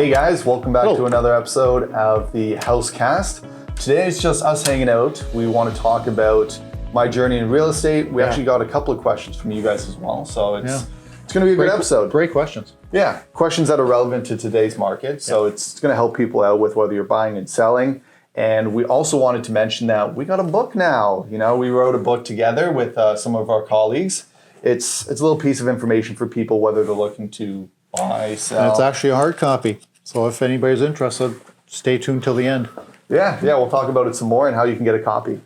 Hey guys, welcome back to another episode of the Hauscast. Today it's just us hanging out. We want to talk about my journey in real estate. We actually got a couple of questions from you guys as well, so it's going to be a great episode. Great questions. Yeah, questions that are relevant to today's market. So it's going to help people out with whether you're buying and selling. And we also wanted to mention that we got a book now. You know, we wrote a book together with some of our colleagues. It's a little piece of information for people whether they're looking to buy, sell. And it's actually a hard copy. So if anybody's interested, stay tuned till the end. Yeah, we'll talk about it some more and how you can get a copy.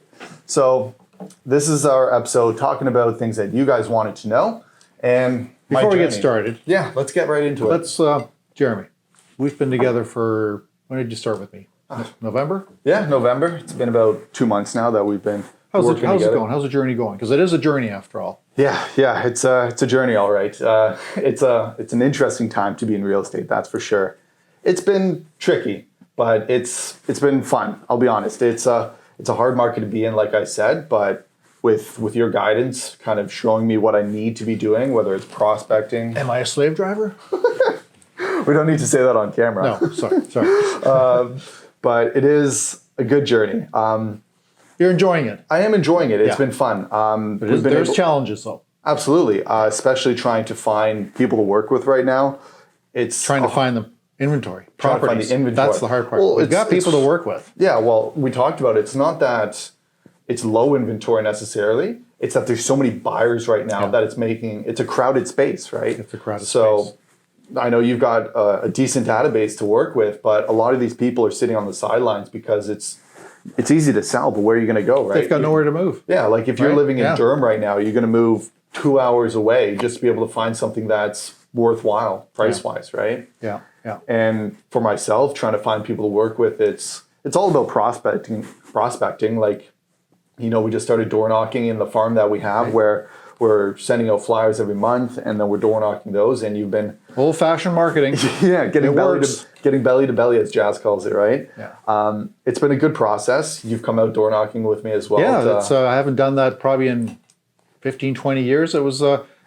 So this is our episode talking about things that you guys wanted to know. And before we get started, let's get right into it. Jeremy, we've been together for, when did you start with me? November? Yeah, November. It's been about 2 months now that we've been working together. How's it going? How's the journey going? Because it is a journey after all. Yeah, it's a journey, all right. It's an interesting time to be in real estate, that's for sure. It's been tricky, but it's been fun. I'll be honest. It's a hard market to be in, like I said, but with your guidance, kind of showing me what I need to be doing, whether it's prospecting. Am I a slave driver? We don't need to say that on camera. No, sorry. But it is a good journey. You're enjoying it. I am enjoying it. It's been fun. But there's challenges though. Absolutely, especially trying to find people to work with right now. It's trying to find the inventory, properties. That's the hard part. Well, we've got people to work with. Yeah, well, we talked about it. It's not that it's low inventory necessarily. It's that there's so many buyers right now that it's a crowded space, right? It's a crowded space. So I know you've got a decent database to work with, but a lot of these people are sitting on the sidelines because it's easy to sell, but where are you going to go, right? They've got nowhere to move. Yeah, like if you're living in Durham right now, you're going to move 2 hours away just to be able to find something that's worthwhile price-wise, right? Yeah. And for myself, trying to find people to work with, it's all about prospecting. Like, you know, we just started door knocking in the farm that we have where we're sending out flyers every month and then we're door knocking those, and you've been old-fashioned marketing. Getting belly to belly, as Jazz calls it, right? Yeah. It's been a good process. You've come out door knocking with me as well. Yeah, I haven't done that probably in 15, 20 years. It was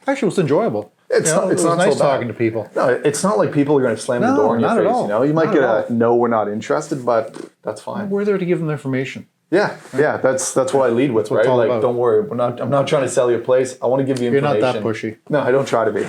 actually enjoyable. It's not nice so bad. talking to people. No, it's not like people are going to slam the door in your not face. at all. You know, you might Not get at a all. no, we're not interested, but that's fine. We're there to give them the information. Yeah, that's what I lead with, right? Like, about. don't worry, I'm not trying to sell you a place. I want to give you information. You're not that pushy. No, I don't try to be.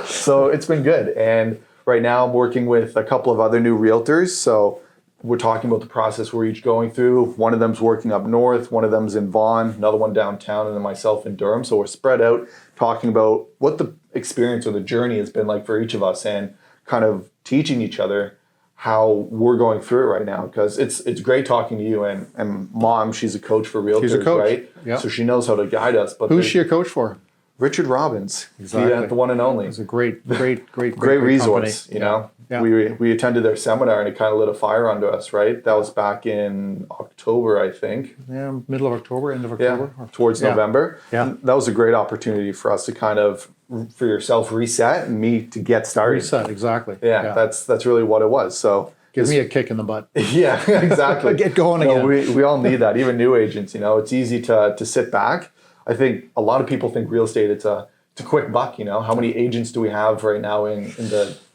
So it's been good, and right now I'm working with a couple of other new realtors. So we're talking about the process we're each going through. One of them's working up north, one of them's in Vaughan, another one downtown, and then myself in Durham. So we're spread out talking about what the experience or the journey has been like for each of us, and kind of teaching each other how we're going through it right now, because it's great talking to you, and Mom, she's a coach for realtors, She's a coach. Right? Yep. So she knows how to guide us. But Who's she a coach for? Richard Robbins, Exactly. the one and only. It's a great resource. company. You know, Yeah. we attended their seminar and it kind of lit a fire under us. Right, that was back in October, I think. Yeah, middle of October, end of October. Yeah, towards November. Yeah. And that was a great opportunity for us to kind of, for yourself, reset, and me to get started. Reset, exactly. Yeah, that's really what it was. So give me a kick in the butt. Yeah, exactly. Get going again. We all need that. Even new agents, you know, it's easy to sit back. I think a lot of people think real estate, it's a quick buck. You know, how many agents do we have right now in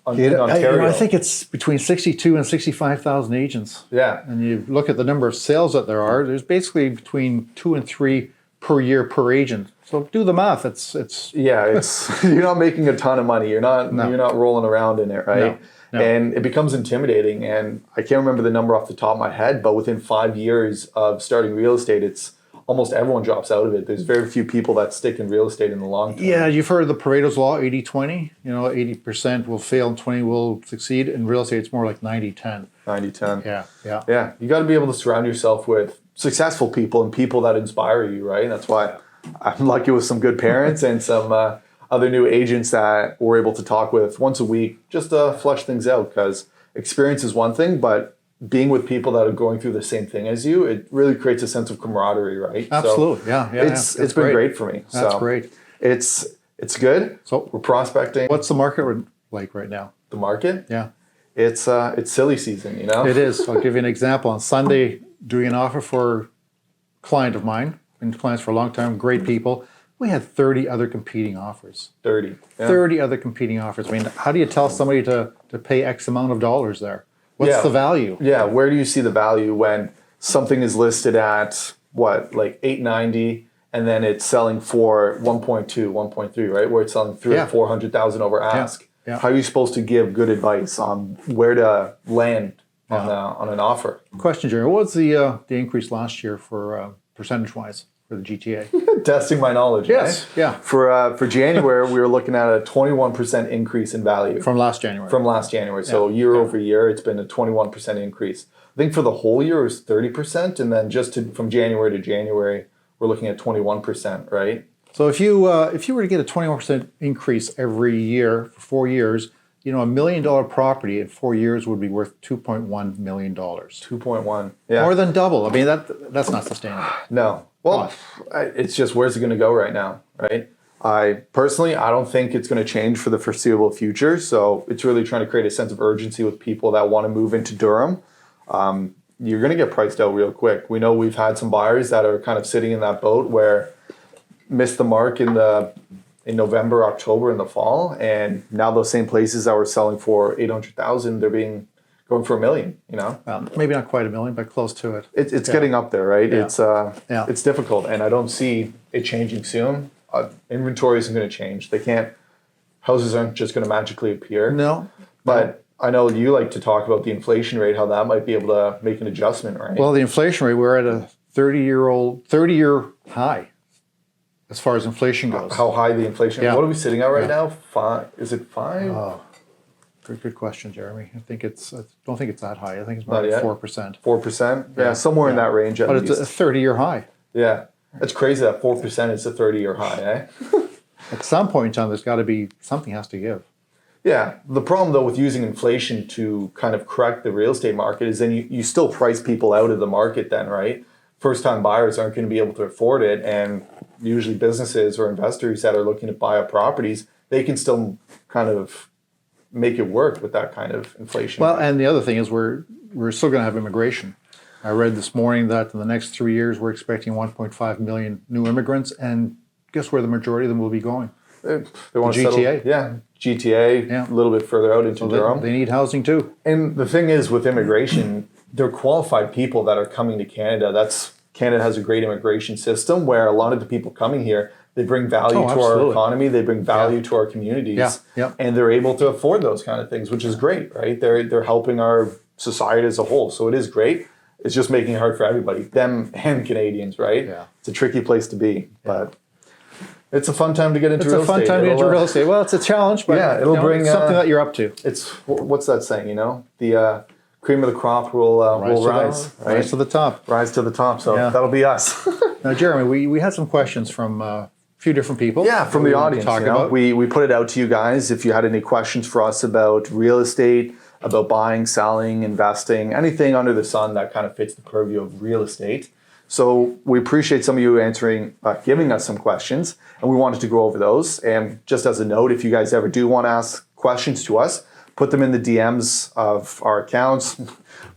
Ontario? I think it's between 62 and 65,000 agents. Yeah. And you look at the number of sales that there are, there's basically between 2 and 3 per year per agent. So do the math. It's you're not making a ton of money. You're not rolling around in it, right? No. And it becomes intimidating. And I can't remember the number off the top of my head, but within 5 years of starting real estate, it's almost everyone drops out of it. There's very few people that stick in real estate in the long term. Yeah, you've heard of the Pareto's Law, 80-20. You know, 80% will fail and 20 will succeed. In real estate, it's more like 90-10. 90-10. Yeah. Yeah, you got to be able to surround yourself with successful people and people that inspire you, right? That's why I'm lucky with some good parents and some other new agents that we're able to talk with once a week just to flush things out, because experience is one thing, but being with people that are going through the same thing as you, it really creates a sense of camaraderie, right? Absolutely, so It's been great for me. That's great. It's good. So we're prospecting. What's the market like right now? The market? Yeah. It's silly season, you know? It is. I'll give you an example. On Sunday, doing an offer for a client of mine, been clients for a long time, great people. We had 30 other competing offers. 30. Yeah. 30 other competing offers. I mean, how do you tell somebody to pay X amount of dollars there? What's the value? Yeah, where do you see the value when something is listed at what, like 890, and then it's selling for 1.2, 1.3, right? Where it's selling 300 or 400,000 over ask. Yeah. How are you supposed to give good advice on where to land on an offer? Question, Jerry. What was the increase last year for percentage-wise for the GTA? Testing my knowledge. Yes. Right? Yeah. For January, we were looking at a 21% increase in value From last January. from last January. So year over year, it's been a 21% increase. I think for the whole year it was 30%, and then from January to January, we're looking at 21%, right? So if you were to get a 21% increase every year for 4 years, you know, $1 million property in 4 years would be worth $2.1 million. 2.1. Yeah. More than double. I mean, that's not sustainable. No. Well, it's just where's it going to go right now, right? I don't think it's going to change for the foreseeable future. So it's really trying to create a sense of urgency with people that want to move into Durham. You're going to get priced out real quick. We know we've had some buyers that are kind of sitting in that boat where missed the mark in November, October, in the fall, and now those same places that were selling for 800,000, they're going for $1 million. You know, Maybe not quite $1 million, but close to it. it's getting up there, right? Yeah. It's difficult, and I don't see it changing soon. Inventory isn't going to change. Houses aren't just going to magically appear. No, but I know you like to talk about the inflation rate, how that might be able to make an adjustment, right? Well, the inflation rate, we're at a 30-year high as far as inflation goes. How high the inflation? Yeah. What are we sitting at right now? 5? Is it 5? Oh, good question, Jeremy. I don't think it's that high. I think it's about 4%. 4%? Yeah, somewhere in that range at But least. it's a 30-year high. Yeah. It's crazy that 4% is a 30-year high, eh? At some point in time, there's got to be, something has to give. Yeah. The problem, though, with using inflation to kind of correct the real estate market is then you still price people out of the market then, right? First-time buyers aren't going to be able to afford it, and usually businesses or investors that are looking to buy up properties, they can still kind of make it work with that kind of inflation. Well, and the other thing is we're still going to have immigration. I read this morning that in the next 3 years, we're expecting 1.5 million new immigrants, and guess where the majority of them will be going? They want to GTA. settle, yeah, GTA, a little bit further out into Durham. They need housing too. And the thing is, with immigration, they're qualified people that are coming to Canada. Canada has a great immigration system where a lot of the people coming here, they bring value to our economy, they bring value to our communities, and they're able to afford those kind of things, which is great, right? They're helping our society as a whole, so it is great. It's just making it hard for everybody, them and Canadians, right? Yeah. It's a tricky place to be, but it's a fun time to get into real estate. It's a fun time to get into real estate. Well, it's a challenge, but it'll bring something that you're up to. It's what's that saying? You know, the cream of the crop will rise, right? Rise to the top. Rise to the top. So that'll be us. Now, Jeremy, we had some questions from a few different people. Yeah, from the audience. We put it out to you guys. If you had any questions for us about real estate, about buying, selling, investing, anything under the sun that kind of fits the purview of real estate. So we appreciate some of you giving us some questions, and we wanted to go over those. And just as a note, if you guys ever do want to ask questions to us, put them in the DMs of our accounts,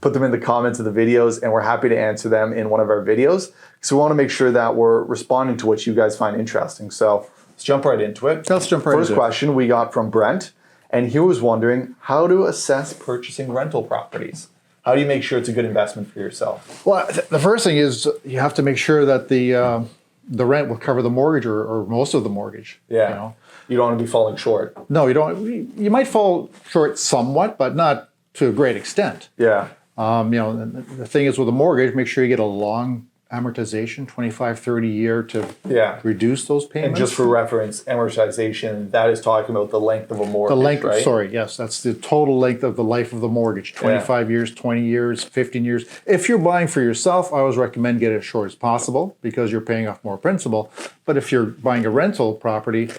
put them in the comments of the videos, and we're happy to answer them in one of our videos. So we want to make sure that we're responding to what you guys find interesting. So let's jump right into it. Let's jump right into it. First question we got from Brent, and he was wondering how to assess purchasing rental properties. How do you make sure it's a good investment for yourself? Well, the first thing is you have to make sure that the rent will cover the mortgage or most of the mortgage. Yeah. You know? You don't want to be falling short. No, you don't. You might fall short somewhat, but not to a great extent. Yeah. The thing is with a mortgage, make sure you get a long amortization, 25, 30 year to reduce those payments. And just for reference, amortization, that is talking about the length of a mortgage, right? Yes, that's the total length of the life of the mortgage, 25 years, 20 years, 15 years. If you're buying for yourself, I always recommend get it as short as possible because you're paying off more principal. But if you're buying a rental property,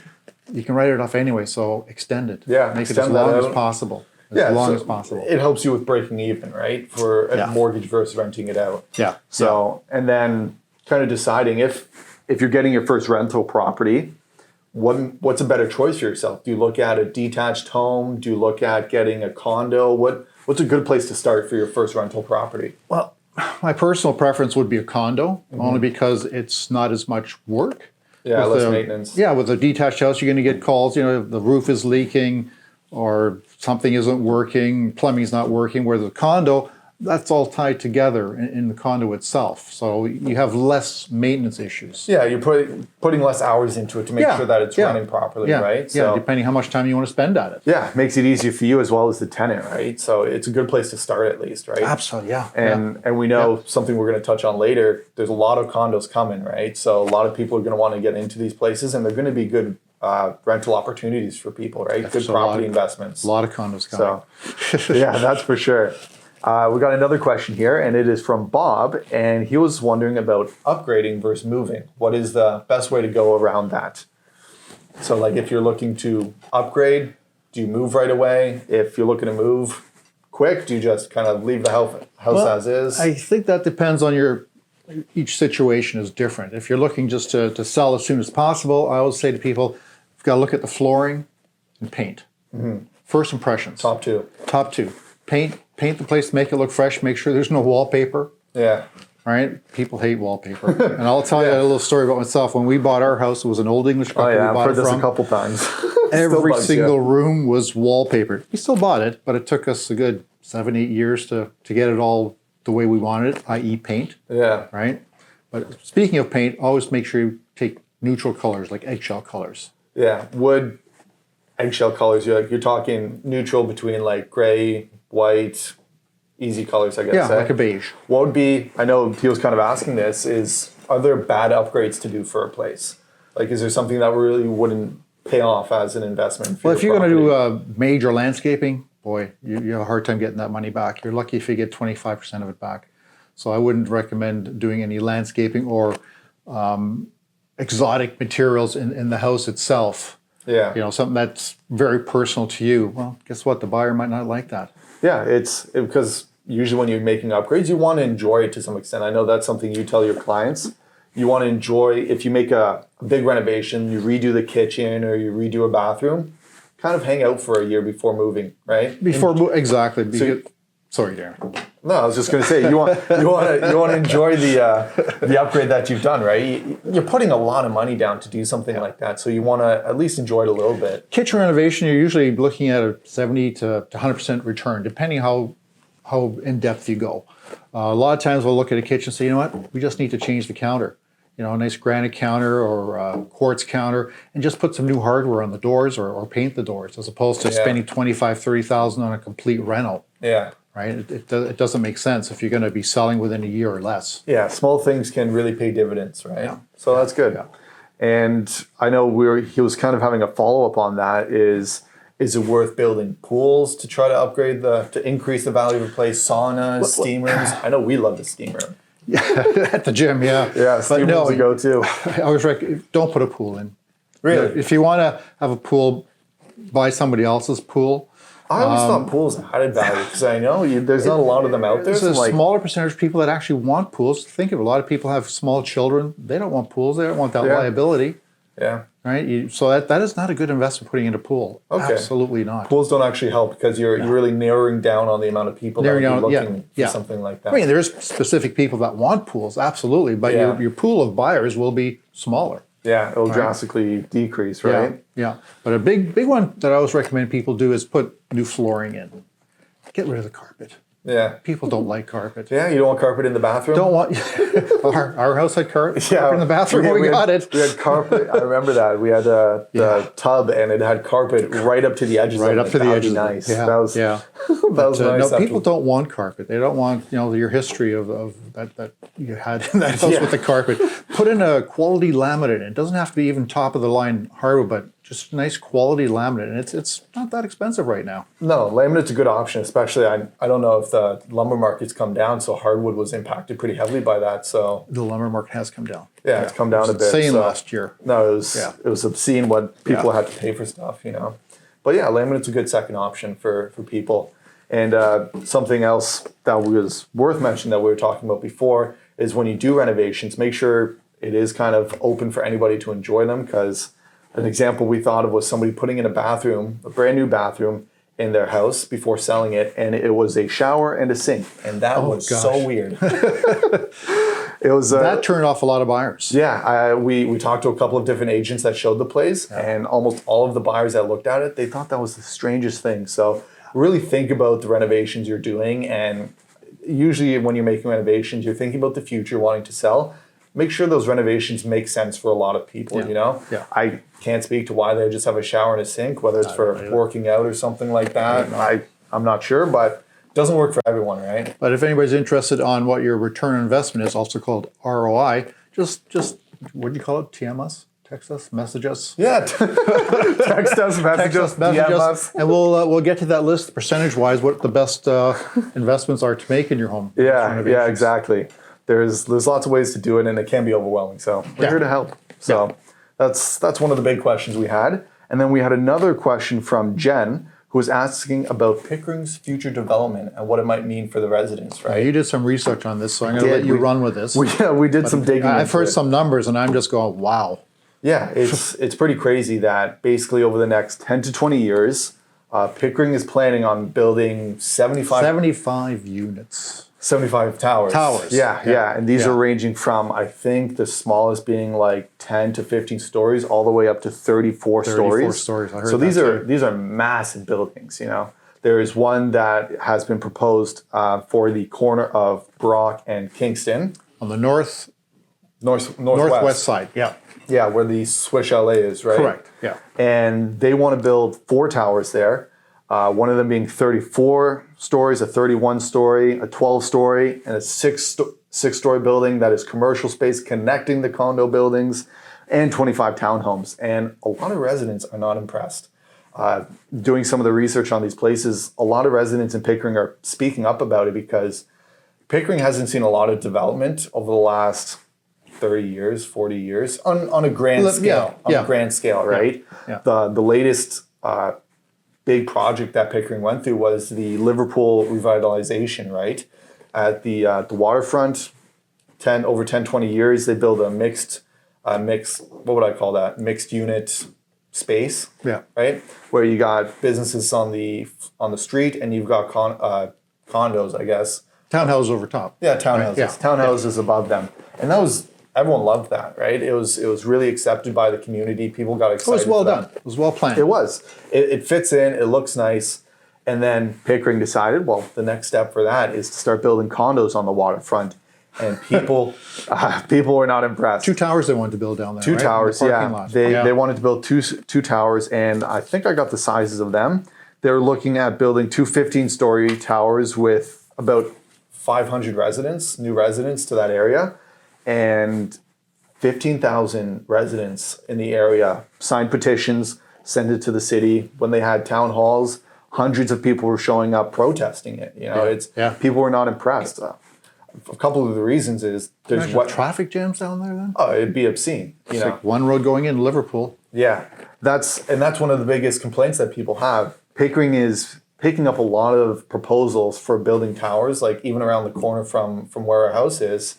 you can write it off anyway, so extend it. Yeah, make it as long as possible. As long as possible. It helps you with breaking even, right? For a mortgage versus renting it out. Yeah. So, and then kind of deciding if you're getting your first rental property, what's a better choice for yourself? Do you look at a detached home? Do you look at getting a condo? What's a good place to start for your first rental property? Well, my personal preference would be a condo, only because it's not as much work. Yeah, less maintenance. Yeah, with a detached house, you're going to get calls. The roof is leaking, or something isn't working, plumbing's not working. Where the condo, that's all tied together in the condo itself. So you have less maintenance issues. Yeah, you're putting less hours into it to make sure that it's running properly, right? So, depending how much time you want to spend at it. Yeah, it makes it easier for you as well as the tenant, right? So it's a good place to start at least, right? Absolutely, yeah. And we know something we're going to touch on later, there's a lot of condos coming, right? So a lot of people are going to want to get into these places, and they're going to be good rental opportunities for people, right? Good property investments. A lot of condos coming. So, yeah, that's for sure. We got another question here, and it is from Bob, and he was wondering about upgrading versus moving. What is the best way to go around that? So, like, if you're looking to upgrade, do you move right away? If you're looking to move quick, do you just kind of leave the house as is? I think that depends on each situation is different. If you're looking just to sell as soon as possible, I always say to people, you've got to look at the flooring and paint. Mm-hmm. First impressions. Top two. Paint the place, make it look fresh, make sure there's no wallpaper. Yeah. Right? People hate wallpaper. And I'll tell you a little story about myself. When we bought our house, it was an old English couple. I've heard this a couple times. Every single room was wallpapered. We still bought it, but it took us a good 7-8 years to get it all the way we wanted it, i.e. paint. Yeah. Right? But speaking of paint, always make sure you take neutral colors, like eggshell colors. Yeah. Wood, eggshell colors, you're talking neutral between like gray, white, easy colors, I guess. Yeah, like a beige. What would be, I know he was kind of asking this, are there bad upgrades to do for a place? Like, is there something that really wouldn't pay off as an investment for Well, if you're property? going to do major landscaping, boy, you have a hard time getting that money back. You're lucky if you get 25% of it back. So I wouldn't recommend doing any landscaping or exotic materials in the house itself. Yeah. Something that's very personal to you. Well, guess what? The buyer might not like that. Yeah, it's because usually when you're making upgrades, you want to enjoy it to some extent. I know that's something you tell your clients. You want to enjoy, if you make a big renovation, you redo the kitchen or you redo a bathroom, kind of hang out for a year before moving, right? Exactly. Sorry, Darren. No, I was just going to say you want to enjoy the upgrade that you've done, right? You're putting a lot of money down to do something like that, so you want to at least enjoy it a little bit. Kitchen renovation, you're usually looking at a 70 to 100% return, depending how in depth you go. A lot of times we'll look at a kitchen and say, you know what, we just need to change the counter. A nice granite counter or a quartz counter, and just put some new hardware on the doors or paint the doors, as opposed to spending $25,000, $30,000 on a complete reno. Yeah. Right? It doesn't make sense if you're going to be selling within a year or less. Yeah, small things can really pay dividends, right? Yeah. So that's good. Yeah. And I know he was kind of having a follow-up on that is it worth building pools to try to upgrade to increase the value of a place, saunas, steam rooms? I know we love the steam room. At the gym, yeah. Yeah, steam room's a go-to. I always recommend, don't put a pool in. Really? If you want to have a pool, buy somebody else's pool. I always thought pools added value because I know there's not a lot of them out there. There's a smaller percentage of people that actually want pools. Think of it, a lot of people have small children. They don't want pools. They don't want that liability. Yeah. Right? So that is not a good investment putting in a pool. Okay. Absolutely not. Pools don't actually help because you're really narrowing down on the amount of people that are looking for something like that. I mean, there's specific people that want pools, absolutely, but your pool of buyers will be smaller. Yeah, it'll drastically decrease, right? Yeah. But a big one that I always recommend people do is put new flooring in. Get rid of the carpet. Yeah. People don't like carpet. Yeah, you don't want carpet in the bathroom? Don't want... our house had carpet in the bathroom when we got it. We had carpet. I remember that. We had the tub, and it had carpet right up to the edges. Right up to the edges. Nice. Yeah. That was nice. No, people don't want carpet. They don't want your history of that you had in that house with the carpet. Put in a quality laminate. It doesn't have to be even top of the line hardwood, but just nice quality laminate, and it's not that expensive right now. No, laminate's a good option, especially I don't know if the lumber market's come down, so hardwood was impacted pretty heavily by that. So the lumber market has come down. Yeah, it's come down a bit. Insane last year. No, it was obscene what people had to pay for stuff, But yeah, laminate's a good second option for people. And something else that was worth mentioning that we were talking about before is when you do renovations, make sure it is kind of open for anybody to enjoy them, because an example we thought of was somebody putting in a brand new bathroom in their house before selling it, and it was a shower and a sink, and that was so weird. It was that turned off a lot of buyers. Yeah, we talked to a couple of different agents that showed the place, and almost all of the buyers that looked at it, they thought that was the strangest thing. So really think about the renovations you're doing, and usually when you're making renovations, you're thinking about the future, wanting to sell. Make sure those renovations make sense for a lot of people, you know? Yeah. I can't speak to why they just have a shower and a sink, whether it's for working out or something like that. I'm not sure, but it doesn't work for everyone, right? But if anybody's interested on what your return on investment is, also called ROI, just what do you call it? TM us? Text us? Message us? Yeah. Text us, message us, DM us. And we'll get to that list percentage-wise, what the best investments are to make in your home. Yeah, exactly. There's lots of ways to do it, and it can be overwhelming. So we're here to help. So that's one of the big questions we had. And then we had another question from Jen, who was asking about Pickering's future development and what it might mean for the residents, right? You did some research on this, so I'm going to let you run with this. We did some digging. I've heard some numbers, and I'm just going, wow. Yeah, it's pretty crazy that basically over the next 10 to 20 years, Pickering is planning on building 75 units. 75 towers. Yeah. And these are ranging from, I think, the smallest being like 10 to 15 stories, all the way up to 34 stories. I heard so these are massive buildings, you know. There is one that has been proposed for the corner of Brock and Kingston. On the northwest side, yeah. Yeah, where the Swiss Chalet is, right? Correct, yeah. And they want to build 4 towers there. One of them being 34 stories, a 31-story, a 12-story, and a six-story building that is commercial space connecting the condo buildings, and 25 townhomes. And a lot of residents are not impressed. Doing some of the research on these places, a lot of residents in Pickering are speaking up about it because Pickering hasn't seen a lot of development over the last 30 years, 40 years on a grand scale. A grand scale, right? Yeah. The latest big project that Pickering went through was the Liverpool revitalization, right? At the waterfront, 20 years, they built a mixed, what would I call that? Mixed unit space, right? Where you got businesses on the street and you've got condos, I guess. Townhouses over top. Yeah, townhouses. Right? Yeah. Townhouses above them. And everyone loved that, right? It was really accepted by the community. People got excited. It was well done. It was well planned. It was. It fits in. It looks nice. And then Pickering decided, well, the next step for that is to start building condos on the waterfront. And people were not impressed. 2 towers they wanted to build down there. 2 towers, yeah. Lot. They wanted to build two towers, and I think I got the sizes of them. They were looking at building 2 15-story towers with about 500 new residents to that area. And 15,000 residents in the area signed petitions, sent it to the city. When they had town halls, hundreds of people were showing up protesting it. You know, people were not impressed. A couple of the reasons is there's traffic jams down there then? Oh, it'd be obscene. It's like one road going into Liverpool. Yeah, that's one of the biggest complaints that people have. Pickering is picking up a lot of proposals for building towers, like even around the corner from where our house is.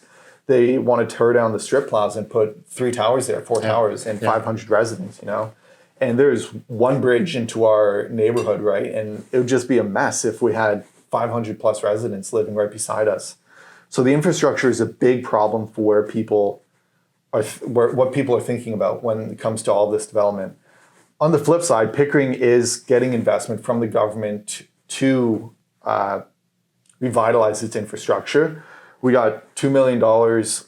They want to tear down the strip plaza and put 3 towers there, 4 towers, and 500 residents, you know? And there's one bridge into our neighborhood, right? And it would just be a mess if we had 500 plus residents living right beside us. So the infrastructure is a big problem for what people are thinking about when it comes to all this development. On the flip side, Pickering is getting investment from the government to revitalize its infrastructure. We got $2 million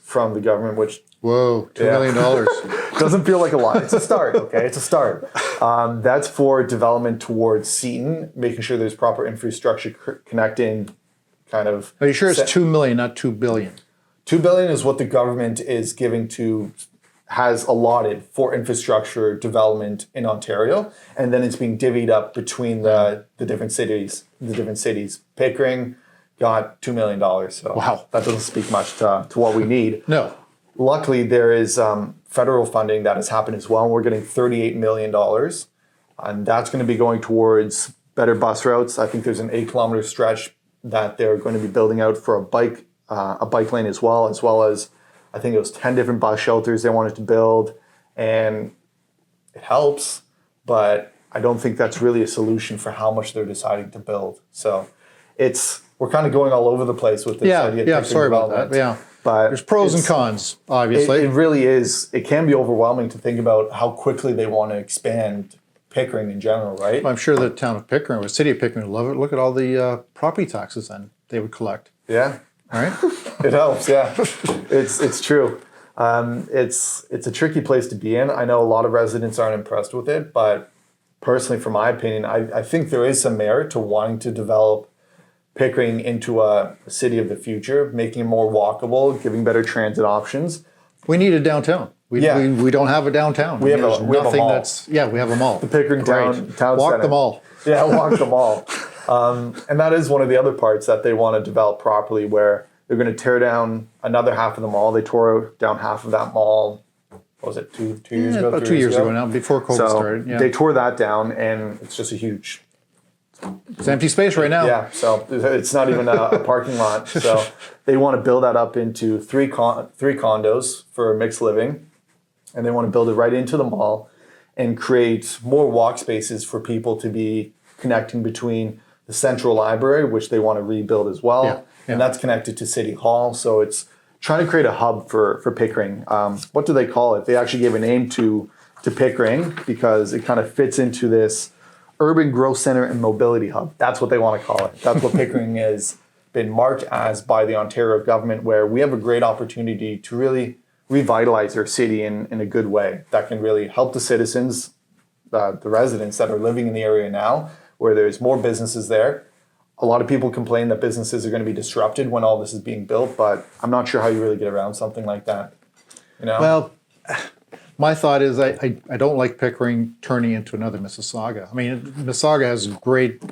from the government, which... Whoa, $2 million. Doesn't feel like a lot. It's a start, okay? It's a start. That's for development towards Seton, making sure there's proper infrastructure connecting kind of... Are you sure it's $2 million, not $2 billion? $2 billion is what the government is has allotted for infrastructure development in Ontario, and then it's being divvied up between the different cities. Pickering got $2 million. So wow, that doesn't speak much to what we need. No. Luckily, there is federal funding that has happened as well. We're getting $38 million, and that's going to be going towards better bus routes. I think there's an 8-kilometer stretch that they're going to be building out for a bike lane as well as I think it was 10 different bus shelters they wanted to build, and it helps, but I don't think that's really a solution for how much they're deciding to build. So we're kind of going all over the place with this idea. Yeah, sorry about that. Yeah. But There's pros and cons, obviously. It really is. It can be overwhelming to think about how quickly they want to expand Pickering in general, right? I'm sure the town of Pickering, or city of Pickering, would love it. Look at all the property taxes then they would collect. Yeah, All right. it helps. Yeah, it's true. It's a tricky place to be in. I know a lot of residents aren't impressed with it, but personally, from my opinion, I think there is some merit to wanting to develop Pickering into a city of the future, making it more walkable, giving better transit options. We need a downtown. We don't have a downtown. We have a mall. We have a mall. The Pickering town Walk center. the mall. Yeah, walk the mall. And that is one of the other parts that they want to develop properly, where they're going to tear down another half of the mall. They tore down half of that mall, what was it, two years ago? About 2 years ago now, before COVID started. Yeah. They tore that down, and it's just a huge... It's empty space right now. Yeah, so it's not even a parking lot. So they want to build that up into three condos for mixed living, and they want to build it right into the mall and create more walk spaces for people to be connecting between the central library, which they want to rebuild as well, and that's connected to City Hall. So it's trying to create a hub for Pickering. What do they call it? They actually gave a name to Pickering because it kind of fits into this urban growth center and mobility hub. That's what they want to call it. That's what Pickering has been marked as by the Ontario government, where we have a great opportunity to really revitalize our city in a good way that can really help the citizens, the residents that are living in the area now, where there's more businesses there. A lot of people complain that businesses are going to be disrupted when all this is being built, but I'm not sure how you really get around something like that. You know? Well, my thought is I don't like Pickering turning into another Mississauga. I mean, Mississauga has great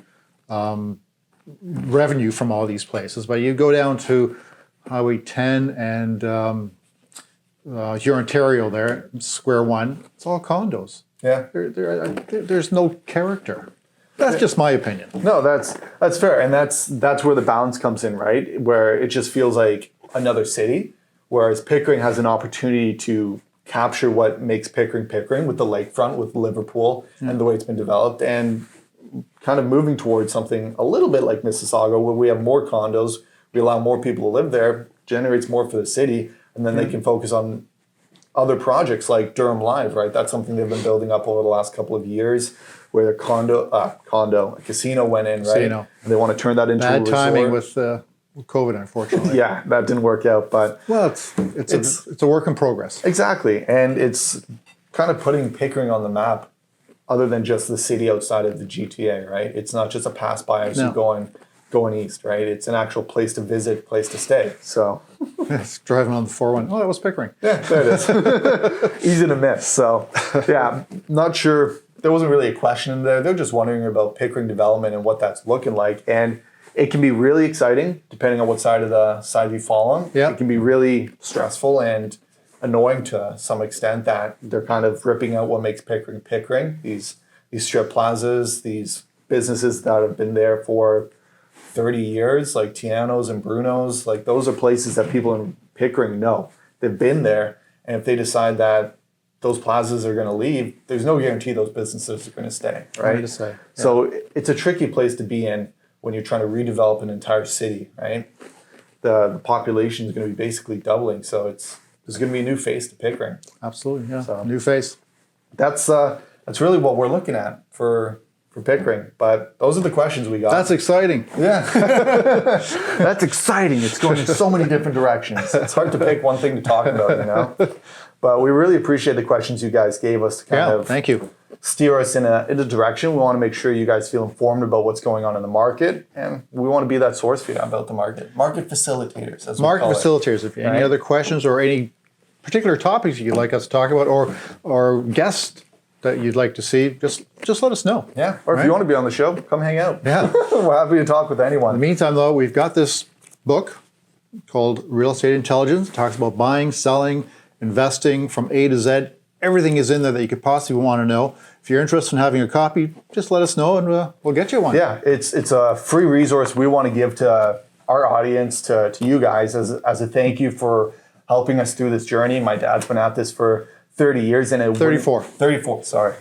revenue from all these places, but you go down to Highway 10 and here Ontario there, Square One, it's all condos. Yeah. There's no character. That's just my opinion. No, that's fair, and that's where the balance comes in, right? Where it just feels like another city, whereas Pickering has an opportunity to capture what makes Pickering with the lakefront, with Liverpool, and the way it's been developed, and kind of moving towards something a little bit like Mississauga, where we have more condos, we allow more people to live there, generates more for the city, and then they can focus on other projects like Durham Live, right? That's something they've been building up over the last couple of years, where their a casino went in, right? And they want to turn that into a resort. Bad timing with COVID, unfortunately. Yeah, that didn't work out, but well, it's a work in progress. Exactly, and it's kind of putting Pickering on the map, other than just the city outside of the GTA, right? It's not just a pass by as you're going east, right? It's an actual place to visit, place to stay. So it's driving on the 401. Oh, that was Pickering. Yeah, there it is. Easy to miss. So yeah, not sure. There wasn't really a question in there. They're just wondering about Pickering development and what that's looking like, and it can be really exciting depending on what side you fall on. Yeah. It can be really stressful and annoying to some extent that they're kind of ripping out what makes Pickering. These strip plazas, these businesses that have been there for 30 years, like Tiano's and Bruno's, like those are places that people in Pickering know. They've been there, and if they decide that those plazas are going to leave, there's no guarantee those businesses are going to stay, right? To say. Yeah. So it's a tricky place to be in when you're trying to redevelop an entire city, right? The population is going to be basically doubling, so there's going to be a new face to Pickering. Absolutely, yeah. So, new face. That's really what we're looking at for Pickering, but those are the questions we got. That's exciting. Yeah. That's exciting. It's going in so many different directions. It's hard to pick one thing to talk about, you know? But we really appreciate the questions you guys gave us to kind of thank you. Steer us in a direction. We want to make sure you guys feel informed about what's going on in the market, and we want to be that source for you about the market. Market facilitators, as we call it. Market facilitators. If you have any other questions or any particular topics you'd like us to talk about, or guests that you'd like to see, just let us know. Yeah, or if you want to be on the show, come hang out. Yeah. We're happy to talk with anyone. In the meantime, though, we've got this book called Real Estate Intelligence. It talks about buying, selling, investing from A to Z. Everything is in there that you could possibly want to know. If you're interested in having a copy, just let us know and we'll get you one. Yeah, it's a free resource we want to give to our audience, to you guys, as a thank you for helping us through this journey. My dad's been at this for 30 years. And 34, sorry.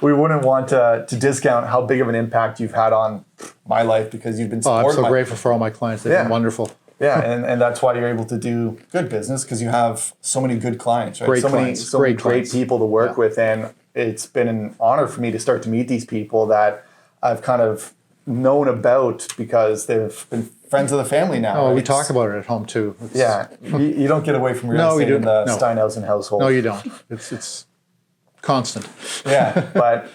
We wouldn't want to discount how big of an impact you've had on my life because you've been supporting. I'm so grateful for all my clients. They've been wonderful. Yeah, and that's why you're able to do good business, because you have so many good clients, right? Great so clients. many Great great clients. people to work with, and it's been an honor for me to start to meet these people that I've kind of known about because they've been friends of the family now. Oh, right? we talk about it at home too. You don't get away from real No, we estate in the don't. No. Steinhausen household. No, you don't. It's constant. Yeah, but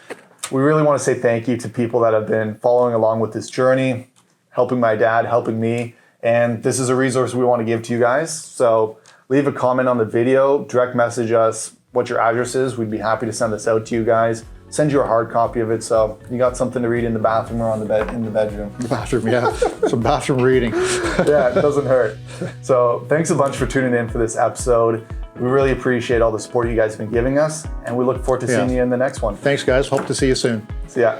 we really want to say thank you to people that have been following along with this journey, helping my dad, helping me. And this is a resource we want to give to you guys. So leave a comment on the video, direct message us what your address is. We'd be happy to send this out to you guys. Send you a hard copy of it so you got something to read in the bathroom or on the bed in the bedroom. The bathroom, yeah. Some bathroom reading. Yeah, it doesn't hurt. So thanks a bunch for tuning in for this episode. We really appreciate all the support you guys have been giving us, and we look forward to seeing you in the next one. Thanks, guys. Hope to see you soon. See ya.